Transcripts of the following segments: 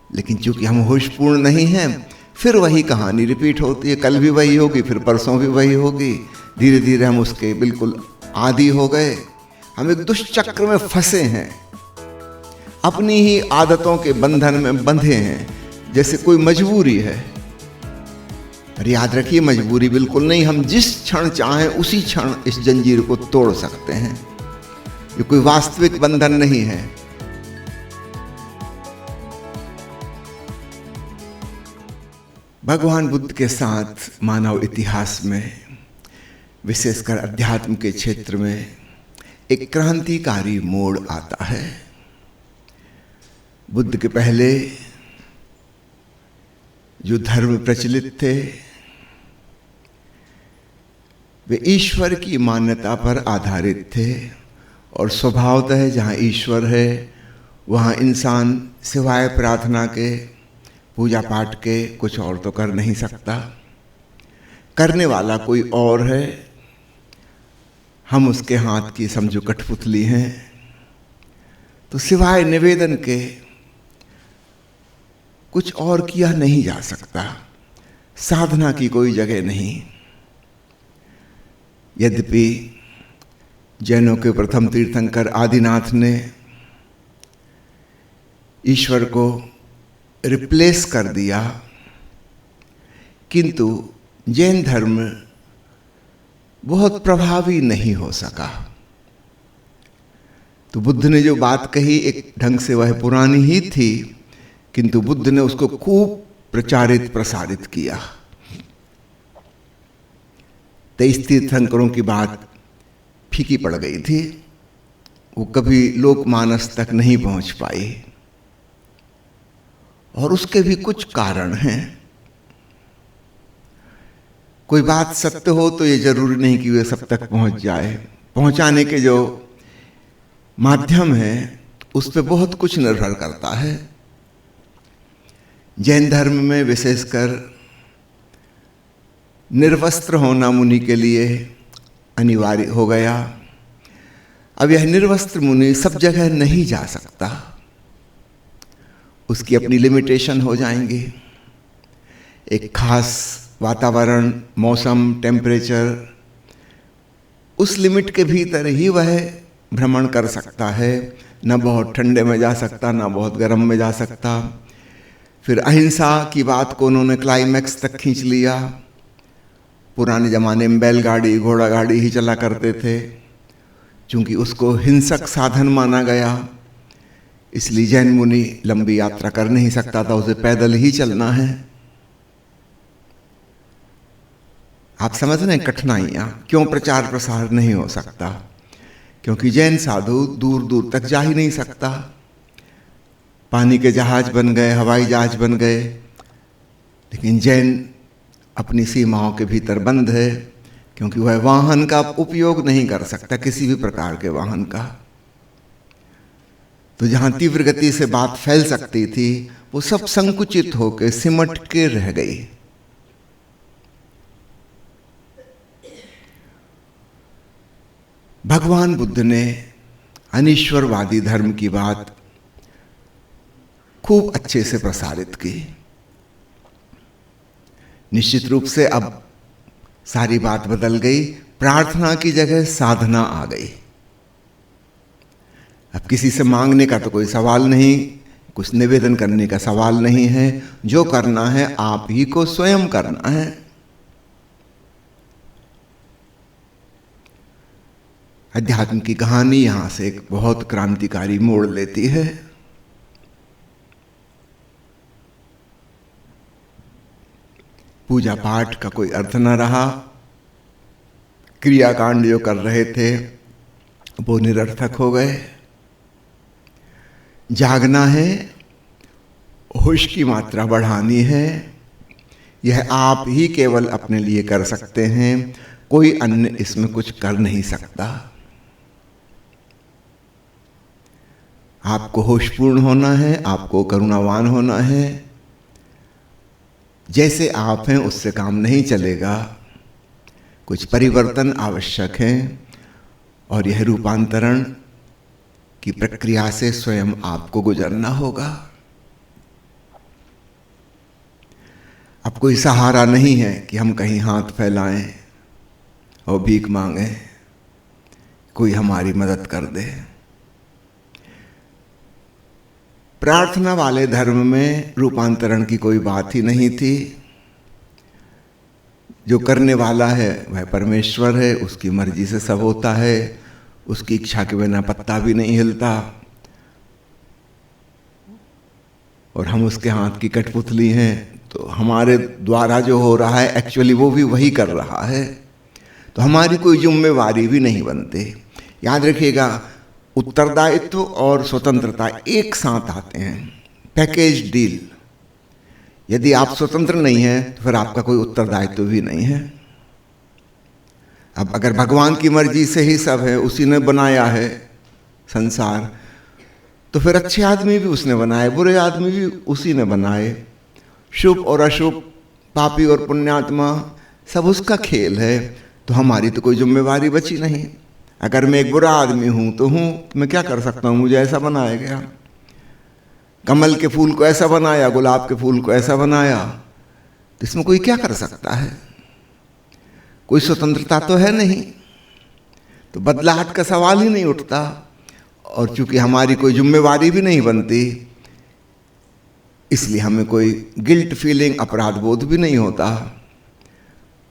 लेकिन चूंकि हम होशपूर्ण नहीं हैं, फिर वही कहानी रिपीट होती है। कल भी वही होगी, फिर परसों भी वही होगी। धीरे धीरे हम उसके बिल्कुल आदी हो गए। हम एक दुष्चक्र में फंसे हैं, अपनी ही आदतों के बंधन में बंधे हैं, जैसे कोई मजबूरी है। और याद रखिए, मजबूरी बिल्कुल नहीं। हम जिस क्षण चाहें उसी क्षण इस जंजीर को तोड़ सकते हैं। ये कोई वास्तविक बंधन नहीं है। भगवान बुद्ध के साथ मानव इतिहास में, विशेषकर अध्यात्म के क्षेत्र में, एक क्रांतिकारी मोड़ आता है। बुद्ध के पहले जो धर्म प्रचलित थे, वे ईश्वर की मान्यता पर आधारित थे। और स्वभावतः जहाँ ईश्वर है वहाँ इंसान सिवाय प्रार्थना के, पूजा पाठ के कुछ और तो कर नहीं सकता। करने वाला कोई और है, हम उसके हाथ की समझो कठपुतली हैं। तो सिवाय निवेदन के कुछ और किया नहीं जा सकता। साधना की कोई जगह नहीं। यद्यपि जैनों के प्रथम तीर्थंकर आदिनाथ ने ईश्वर को रिप्लेस कर दिया, किंतु जैन धर्म बहुत प्रभावी नहीं हो सका। तो बुद्ध ने जो बात कही, एक ढंग से वह पुरानी ही थी, किंतु बुद्ध ने उसको खूब प्रचारित प्रसारित किया। 23 तीर्थंकरों की बात फीकी पड़ गई थी, वो कभी लोकमानस तक नहीं पहुंच पाई। और उसके भी कुछ कारण हैं। कोई बात सत्य हो तो ये जरूरी नहीं कि वे सब तक पहुंच जाए। पहुंचाने के जो माध्यम है उस पर बहुत कुछ निर्भर करता है। जैन धर्म में विशेषकर निर्वस्त्र होना मुनि के लिए अनिवार्य हो गया। अब यह निर्वस्त्र मुनि सब जगह नहीं जा सकता, उसकी अपनी लिमिटेशन हो जाएंगी। एक खास वातावरण, मौसम, टेम्परेचर, उस लिमिट के भीतर ही वह भ्रमण कर सकता है। न बहुत ठंडे में जा सकता, न बहुत गर्म में जा सकता। फिर अहिंसा की बात को उन्होंने क्लाइमैक्स तक खींच लिया। पुराने ज़माने में बैलगाड़ी, घोड़ा गाड़ी ही चला करते थे, चूँकि उसको हिंसक साधन माना गया, इसलिए जैन मुनि लंबी यात्रा कर नहीं सकता था, उसे पैदल ही चलना है। आप समझ रहे हैं कठिनाइयाँ क्यों प्रचार प्रसार नहीं हो सकता? क्योंकि जैन साधु दूर दूर तक जा ही नहीं सकता। पानी के जहाज बन गए, हवाई जहाज बन गए, लेकिन जैन अपनी सीमाओं के भीतर बंद है, क्योंकि वह वाहन का उपयोग नहीं कर सकता, किसी भी प्रकार के वाहन का। तो जहाँ तीव्र गति से बात फैल सकती थी, वो सब संकुचित होकर सिमट के रह गई। भगवान बुद्ध ने अनीश्वरवादी धर्म की बात खूब अच्छे से प्रसारित की। निश्चित रूप से अब सारी बात बदल गई। प्रार्थना की जगह साधना आ गई। अब किसी से मांगने का तो कोई सवाल नहीं, कुछ निवेदन करने का सवाल नहीं है। जो करना है आप ही को स्वयं करना है। अध्यात्म की कहानी यहां से एक बहुत क्रांतिकारी मोड़ लेती है। पूजा पाठ का कोई अर्थ न रहा। क्रियाकांड जो कर रहे थे वो निरर्थक हो गए। जागना है, होश की मात्रा बढ़ानी है। यह आप ही केवल अपने लिए कर सकते हैं, कोई अन्य इसमें कुछ कर नहीं सकता। आपको होशपूर्ण होना है, आपको करुणावान होना है। जैसे आप हैं उससे काम नहीं चलेगा, कुछ परिवर्तन आवश्यक है। और यह रूपांतरण की प्रक्रिया से स्वयं आपको गुजरना होगा। अब कोई सहारा नहीं है कि हम कहीं हाथ फैलाएं और भीख मांगें, कोई हमारी मदद कर दे। प्रार्थना वाले धर्म में रूपांतरण की कोई बात ही नहीं थी। जो करने वाला है वह परमेश्वर है, उसकी मर्जी से सब होता है, उसकी इच्छा के बिना पत्ता भी नहीं हिलता, और हम उसके हाथ की कठपुतली हैं। तो हमारे द्वारा जो हो रहा है एक्चुअली वो भी वही कर रहा है, तो हमारी कोई जिम्मेवारी भी नहीं बनती। याद रखिएगा, उत्तरदायित्व और स्वतंत्रता एक साथ आते हैं, पैकेज डील। यदि आप स्वतंत्र नहीं हैं तो फिर आपका कोई उत्तरदायित्व भी नहीं है। अब अगर भगवान की मर्जी से ही सब है, उसी ने बनाया है संसार, तो फिर अच्छे आदमी भी उसने बनाए, बुरे आदमी भी उसी ने बनाए, शुभ और अशुभ, पापी और पुण्यात्मा, सब उसका खेल है। तो हमारी तो कोई जिम्मेवारी बची नहीं। अगर मैं एक बुरा आदमी हूं तो हूं, मैं क्या कर सकता हूं, मुझे ऐसा बनाया गया। कमल के फूल को ऐसा बनाया, गुलाब के फूल को ऐसा बनाया, तो इसमें कोई क्या कर सकता है? कोई स्वतंत्रता तो है नहीं, तो बदलाहट का सवाल ही नहीं उठता। और चूंकि हमारी कोई जिम्मेवारी भी नहीं बनती, इसलिए हमें कोई गिल्ट फीलिंग, अपराध बोध भी नहीं होता।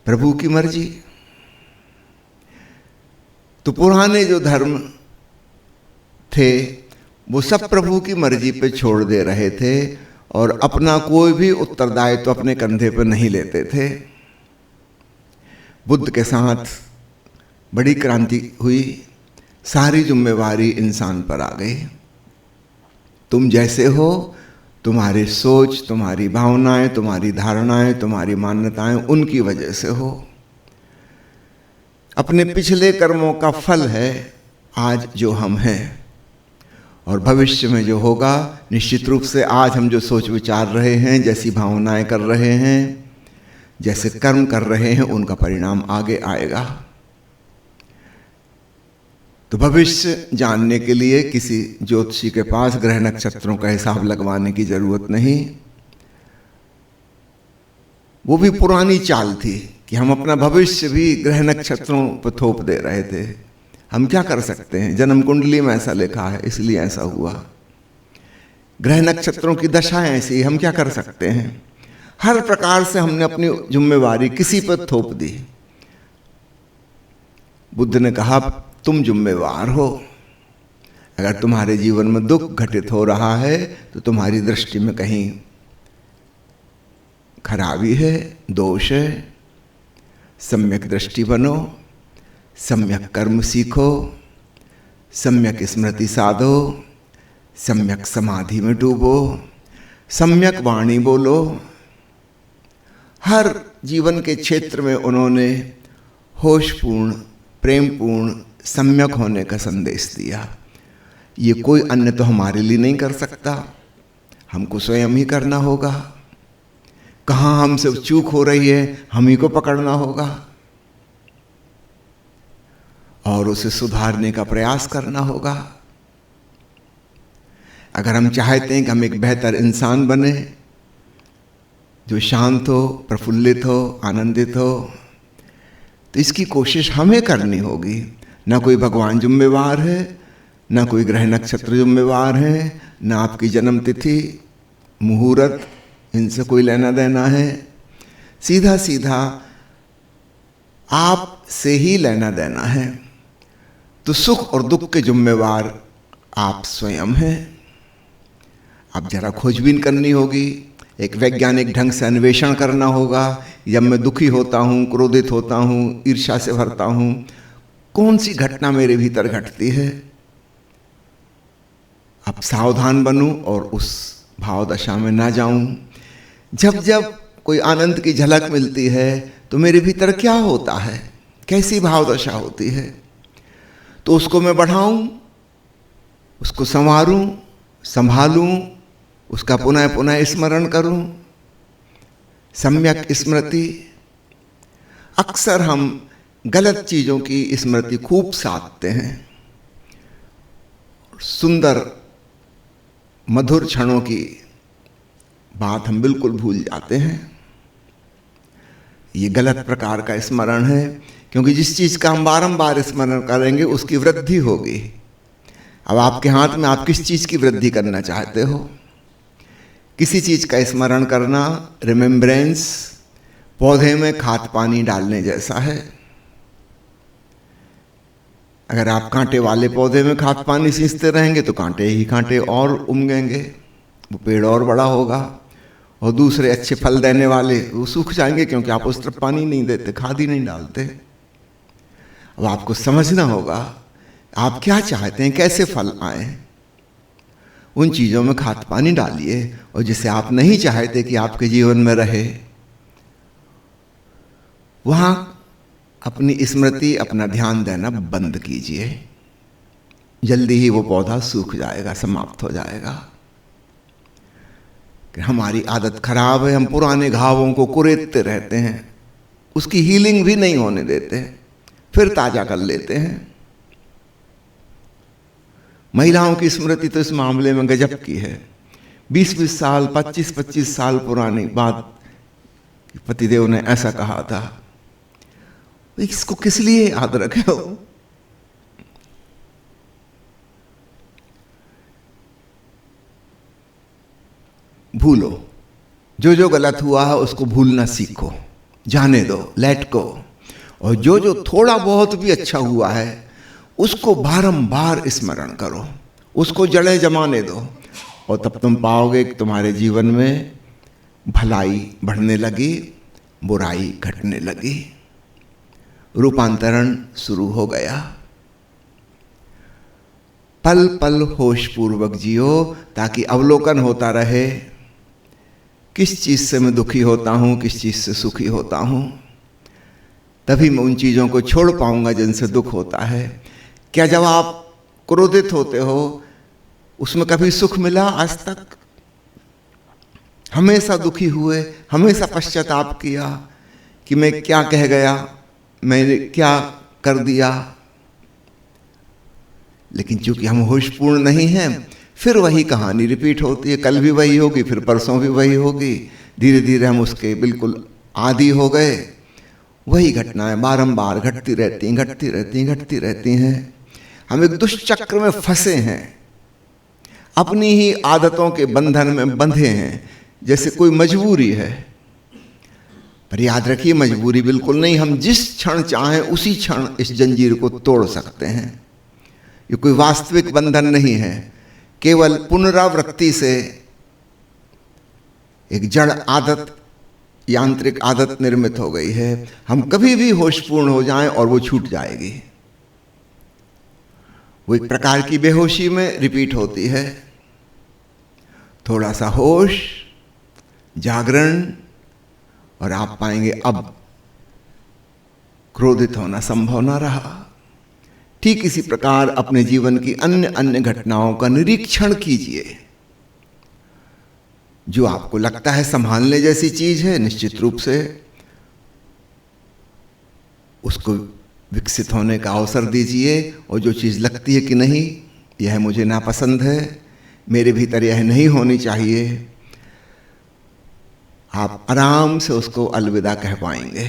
प्रभु की मर्जी। तो पुराने जो धर्म थे वो सब प्रभु की मर्जी पे छोड़ दे रहे थे और अपना कोई भी उत्तरदायित्व तो अपने कंधे पर नहीं लेते थे। बुद्ध के साथ बड़ी क्रांति हुई, सारी जिम्मेवारी इंसान पर आ गई। तुम जैसे हो, तुम्हारी सोच, तुम्हारी भावनाएं, तुम्हारी धारणाएं, तुम्हारी मान्यताएं उनकी वजह से हो। अपने पिछले कर्मों का फल है आज जो हम हैं, और भविष्य में जो होगा, निश्चित रूप से आज हम जो सोच विचार रहे हैं, जैसी भावनाएं कर रहे हैं, जैसे कर्म कर रहे हैं, उनका परिणाम आगे आएगा। तो भविष्य जानने के लिए किसी ज्योतिषी के पास ग्रह नक्षत्रों का हिसाब लगवाने की जरूरत नहीं। वो भी पुरानी चाल थी कि हम अपना भविष्य भी ग्रह नक्षत्रों पर थोप दे रहे थे। हम क्या कर सकते हैं, जन्म कुंडली में ऐसा लिखा है इसलिए ऐसा हुआ, ग्रह नक्षत्रों की दशाएं ऐसी, हम क्या कर सकते हैं। हर प्रकार से हमने अपनी जिम्मेवारी किसी पर थोप दी। बुद्ध ने कहा तुम जिम्मेवार हो। अगर तुम्हारे जीवन में दुख घटित हो रहा है तो तुम्हारी दृष्टि में कहीं खराबी है, दोष है। सम्यक दृष्टि बनो, सम्यक कर्म सीखो, सम्यक स्मृति साधो, सम्यक समाधि में डूबो, सम्यक वाणी बोलो। हर जीवन के क्षेत्र में उन्होंने होशपूर्ण, प्रेमपूर्ण, सम्यक होने का संदेश दिया। ये कोई अन्य तो हमारे लिए नहीं कर सकता, हमको स्वयं ही करना होगा। कहाँ हमसे चूक हो रही है, हम ही को पकड़ना होगा और उसे सुधारने का प्रयास करना होगा। अगर हम चाहते हैं कि हम एक बेहतर इंसान बने, जो शांत हो, प्रफुल्लित हो, आनंदित हो, तो इसकी कोशिश हमें करनी होगी। ना कोई भगवान जिम्मेवार है, ना कोई ग्रह नक्षत्र जिम्मेवार है, ना आपकी जन्म तिथि, मुहूर्त, इनसे कोई लेना देना है। सीधा सीधा आप से ही लेना देना है। तो सुख और दुख के जिम्मेवार आप स्वयं हैं। अब जरा खोजबीन करनी होगी, एक वैज्ञानिक ढंग से अन्वेषण करना होगा। जब मैं दुखी होता हूँ, क्रोधित होता हूँ, ईर्ष्या से भरता हूँ, कौन सी घटना मेरे भीतर घटती है। अब सावधान बनूं और उस भाव दशा में ना जाऊं। जब जब कोई आनंद की झलक मिलती है तो मेरे भीतर क्या होता है, कैसी भाव दशा होती है, तो उसको मैं बढ़ाऊं, उसको संवारूं, संभालूं, उसका पुनः पुनः स्मरण करूं। सम्यक स्मृति। अक्सर हम गलत चीजों की स्मृति खूब साधते हैं, सुंदर मधुर क्षणों की बात हम बिल्कुल भूल जाते हैं। ये गलत प्रकार का स्मरण है, क्योंकि जिस चीज़ का हम बारंबार स्मरण करेंगे उसकी वृद्धि होगी। अब आपके हाथ में आप किस चीज़ की वृद्धि करना चाहते हो? किसी चीज़ का स्मरण करना, रिमेम्बरेंस, पौधे में खाद पानी डालने जैसा है। अगर आप कांटे वाले पौधे में खाद पानी सींचते रहेंगे तो कांटे ही कांटे और उमगेंगे, वो पेड़ और बड़ा होगा, और दूसरे अच्छे फल देने वाले वो सूख जाएंगे, क्योंकि आप उस तरफ पानी नहीं देते, खाद ही नहीं डालते। अब आपको समझना होगा आप क्या चाहते हैं, कैसे फल आए। उन चीज़ों में खाद पानी डालिए, और जिसे आप नहीं चाहते कि आपके जीवन में रहे, वहाँ अपनी स्मृति, अपना ध्यान देना बंद कीजिए। जल्दी ही वो पौधा सूख जाएगा, समाप्त हो जाएगा। कि हमारी आदत खराब है, हम पुराने घावों को कुरेदते रहते हैं, उसकी हीलिंग भी नहीं होने देते, फिर ताजा कर लेते हैं। महिलाओं की स्मृति तो इस मामले में गजब की है। 20-20 साल, 25-25 साल पुरानी बात, पतिदेव ने ऐसा कहा था। इसको किस लिए याद रखे हो? भूलो, जो जो गलत हुआ है उसको भूलना सीखो, जाने दो, लेट गो। और जो जो थोड़ा बहुत भी अच्छा हुआ है उसको बारंबार स्मरण करो, उसको जड़ें जमाने दो, और तब तुम पाओगे कि तुम्हारे जीवन में भलाई बढ़ने लगी, बुराई घटने लगी, रूपांतरण शुरू हो गया। पल पल होश पूर्वक जियो, ताकि अवलोकन होता रहे, किस चीज से मैं दुखी होता हूं, किस चीज से सुखी होता हूं। तभी मैं उन चीजों को छोड़ पाऊंगा जिनसे दुख होता है। क्या जब आप क्रोधित होते हो उसमें कभी सुख मिला आज तक? हमेशा दुखी हुए, हमेशा पश्चाताप किया कि मैं क्या कह गया, मैंने क्या कर दिया। लेकिन चूंकि हम होशपूर्ण नहीं हैं, फिर वही कहानी रिपीट होती है। कल भी वही होगी, फिर परसों भी वही होगी। धीरे धीरे हम उसके बिल्कुल आदी हो गए। वही घटनाएं बारंबार घटती रहती हैं। हम एक दुष्चक्र में फंसे हैं, अपनी ही आदतों के बंधन में बंधे हैं, जैसे कोई मजबूरी है। पर याद रखिए, मजबूरी बिल्कुल नहीं। हम जिस क्षण चाहें उसी क्षण इस जंजीर को तोड़ सकते हैं। ये कोई वास्तविक बंधन नहीं है, केवल पुनरावृत्ति से एक जड़ आदत, यांत्रिक आदत निर्मित हो गई है। हम कभी भी होशपूर्ण हो जाएं और वो छूट जाएगी। वो एक प्रकार की बेहोशी में रिपीट होती है। थोड़ा सा होश, जागरण, और आप पाएंगे अब क्रोधित होना संभव ना रहा। ठीक इसी प्रकार अपने जीवन की अन्य अन्य घटनाओं का निरीक्षण कीजिए। जो आपको लगता है संभालने जैसी चीज है, निश्चित रूप से उसको विकसित होने का अवसर दीजिए। और जो चीज लगती है कि नहीं, यह मुझे नापसंद है, मेरे भीतर यह नहीं होनी चाहिए, आप आराम से उसको अलविदा कह पाएंगे।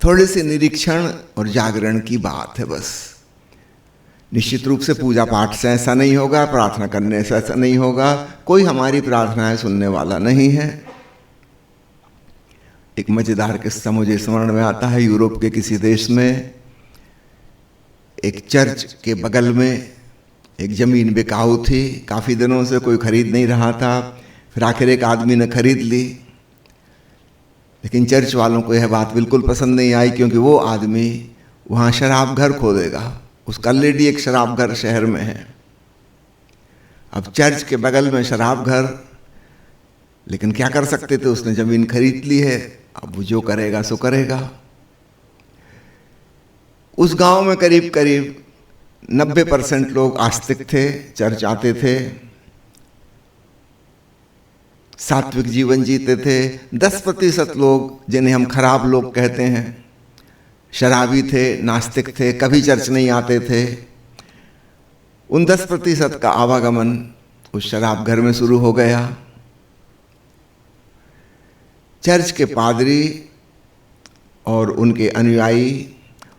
थोड़े से निरीक्षण और जागरण की बात है बस। निश्चित रूप से पूजा पाठ से ऐसा नहीं होगा, प्रार्थना करने से ऐसा नहीं होगा। कोई हमारी प्रार्थनाएं सुनने वाला नहीं है। एक मजेदार किस्सा मुझे स्मरण में आता है। यूरोप के किसी देश में एक चर्च के बगल में एक जमीन बिकाऊ थी। काफी दिनों से कोई खरीद नहीं रहा था। फिर आखिर एक आदमी ने खरीद ली। लेकिन चर्च वालों को यह बात बिल्कुल पसंद नहीं आई, क्योंकि वो आदमी वहाँ शराब घर खोलेगा। उसका ऑलरेडी एक शराब घर शहर में है। अब चर्च के बगल में शराब घर, लेकिन क्या कर सकते थे, उसने जमीन खरीद ली है। अब वो जो करेगा सो करेगा। उस गांव में करीब करीब 90% लोग आस्तिक थे, चर्च आते थे, सात्विक जीवन जीते थे। 10% लोग, जिन्हें हम खराब लोग कहते हैं, शराबी थे, नास्तिक थे, कभी चर्च नहीं आते थे। उन 10% का आवागमन उस शराब घर में शुरू हो गया। चर्च के पादरी और उनके अनुयायी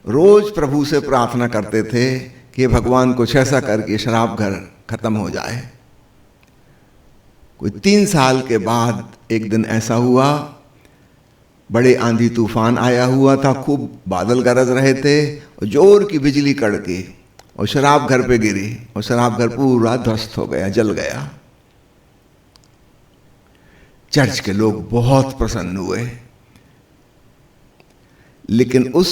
रोज प्रभु से प्रार्थना करते थे कि भगवान कुछ ऐसा करके शराब घर खत्म हो जाए। कोई 3 साल के बाद एक दिन ऐसा हुआ, बड़े आंधी तूफान आया हुआ था, खूब बादल गरज रहे थे और जोर की बिजली कड़की और शराब घर पे गिरी और शराब घर पूरा ध्वस्त हो गया, जल गया। चर्च के लोग बहुत प्रसन्न हुए, लेकिन उस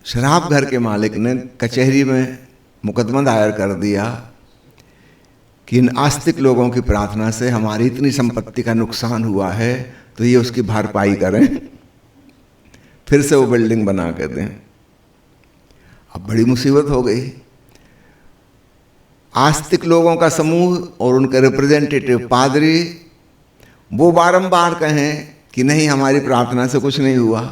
शराब घर के मालिक ने कचहरी में मुकदमा दायर कर दिया कि इन आस्तिक लोगों की प्रार्थना से हमारी इतनी संपत्ति का नुकसान हुआ है, तो ये उसकी भरपाई करें, फिर से वो बिल्डिंग बना के दें। अब बड़ी मुसीबत हो गई। आस्तिक लोगों का समूह और उनके रिप्रेजेंटेटिव पादरी वो बारंबार कहें कि नहीं, हमारी प्रार्थना से कुछ नहीं हुआ,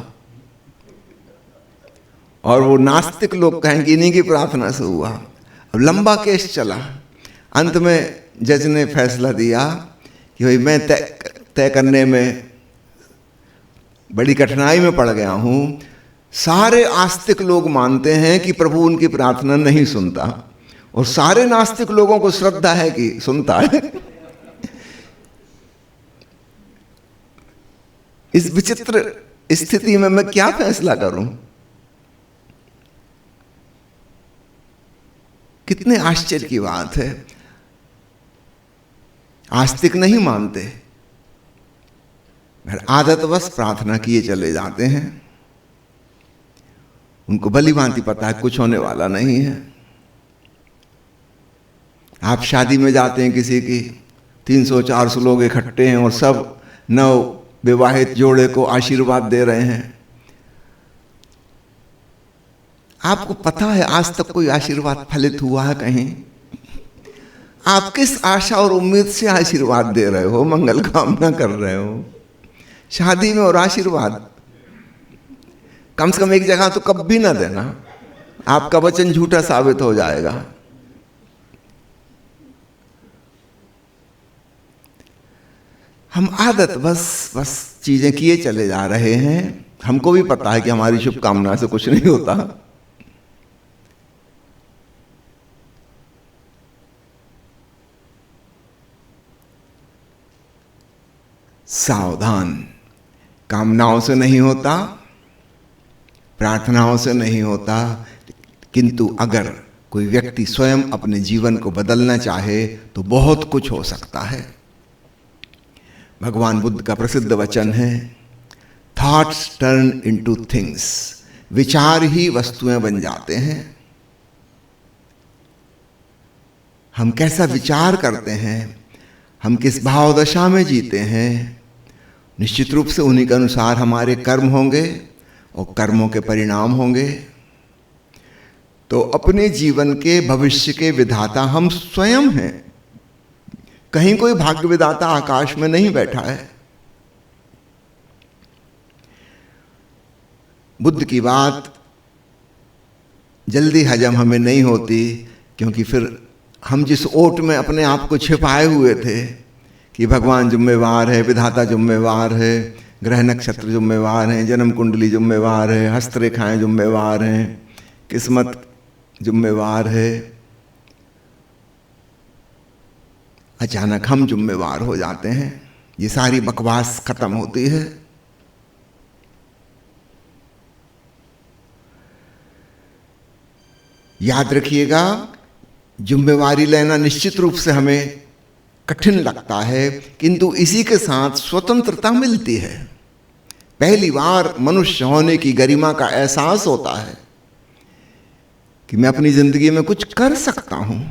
और वो नास्तिक लोग कहें कि इन्हीं की प्रार्थना से हुआ। अब लंबा केस चला। अंत में जज ने फैसला दिया कि भाई मैं तय करने में बड़ी कठिनाई में पड़ गया हूं। सारे आस्तिक लोग मानते हैं कि प्रभु उनकी प्रार्थना नहीं सुनता, और सारे नास्तिक लोगों को श्रद्धा है कि सुनता है। इस विचित्र स्थिति में मैं क्या फैसला करूं? कितने आश्चर्य की बात है। आस्तिक नहीं मानते, आदतवश प्रार्थना किए चले जाते हैं। उनको भली भांति पता है कुछ होने वाला नहीं है। आप शादी में जाते हैं किसी की, 300-400 लोग इकट्ठे हैं और सब नव विवाहित जोड़े को आशीर्वाद दे रहे हैं। आपको पता है आज तक कोई आशीर्वाद फलित हुआ है कहीं? आप किस आशा और उम्मीद से आशीर्वाद दे रहे हो, मंगल कामना कर रहे हो शादी में? और आशीर्वाद कम से कम एक जगह तो कभी ना देना, आपका वचन झूठा साबित हो जाएगा। हम आदत बस चीजें किए चले जा रहे हैं। हमको भी पता है कि हमारी शुभकामना से कुछ नहीं होता। सावधान, कामनाओं से नहीं होता, प्रार्थनाओं से नहीं होता, किंतु अगर कोई व्यक्ति स्वयं अपने जीवन को बदलना चाहे तो बहुत कुछ हो सकता है। भगवान बुद्ध का प्रसिद्ध वचन है, थॉट्स टर्न इनटू थिंग्स, विचार ही वस्तुएं बन जाते हैं। हम कैसा विचार करते हैं, हम किस भावदशा में जीते हैं, निश्चित रूप से उन्हीं के अनुसार हमारे कर्म होंगे और कर्मों के परिणाम होंगे। तो अपने जीवन के भविष्य के विधाता हम स्वयं हैं। कहीं कोई भाग्य विधाता आकाश में नहीं बैठा है। बुद्ध की बात जल्दी हजम हमें नहीं होती, क्योंकि फिर हम जिस ओट में अपने आप को छिपाए हुए थे कि भगवान जिम्मेवार है, विधाता जिम्मेवार है, ग्रह नक्षत्र जिम्मेवार हैं, जन्म कुंडली जिम्मेवार है, हस्तरेखाएं जिम्मेवार हैं, किस्मत जिम्मेवार है, अचानक हम जिम्मेवार हो जाते हैं। ये सारी बकवास खत्म होती है। याद रखिएगा, जिम्मेवारी लेना निश्चित रूप से हमें कठिन लगता है, किंतु इसी के साथ स्वतंत्रता मिलती है। पहली बार मनुष्य होने की गरिमा का एहसास होता है कि मैं अपनी जिंदगी में कुछ कर सकता हूं।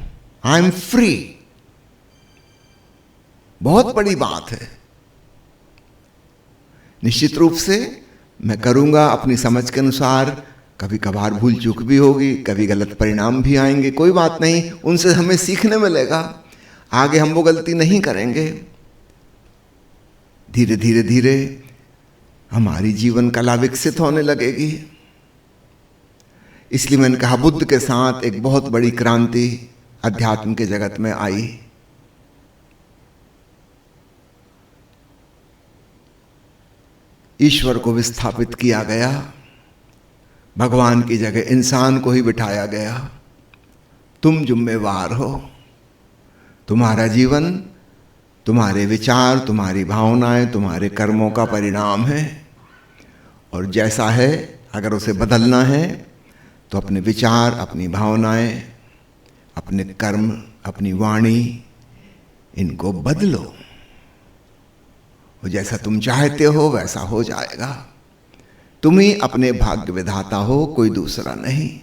I am free. बहुत बड़ी बात है। निश्चित रूप से मैं करूंगा अपनी समझ के अनुसार। कभी कभार भूल चूक भी होगी, कभी गलत परिणाम भी आएंगे, कोई बात नहीं, उनसे हमें सीखने मिलेगा। आगे हम वो गलती नहीं करेंगे। धीरे धीरे धीरे हमारी जीवन कला विकसित होने लगेगी। इसलिए मैंने कहा, बुद्ध के साथ एक बहुत बड़ी क्रांति अध्यात्म के जगत में आई। ईश्वर को विस्थापित किया गया, भगवान की जगह इंसान को ही बिठाया गया। तुम जिम्मेवार हो, तुम्हारा जीवन, तुम्हारे विचार, तुम्हारी भावनाएं, तुम्हारे कर्मों का परिणाम है। और जैसा है, अगर उसे बदलना है तो अपने विचार, अपनी भावनाएं, अपने कर्म, अपनी वाणी, इनको बदलो। और जैसा तुम चाहते हो वैसा हो जाएगा। तुम ही अपने भाग्य विधाता हो, कोई दूसरा नहीं।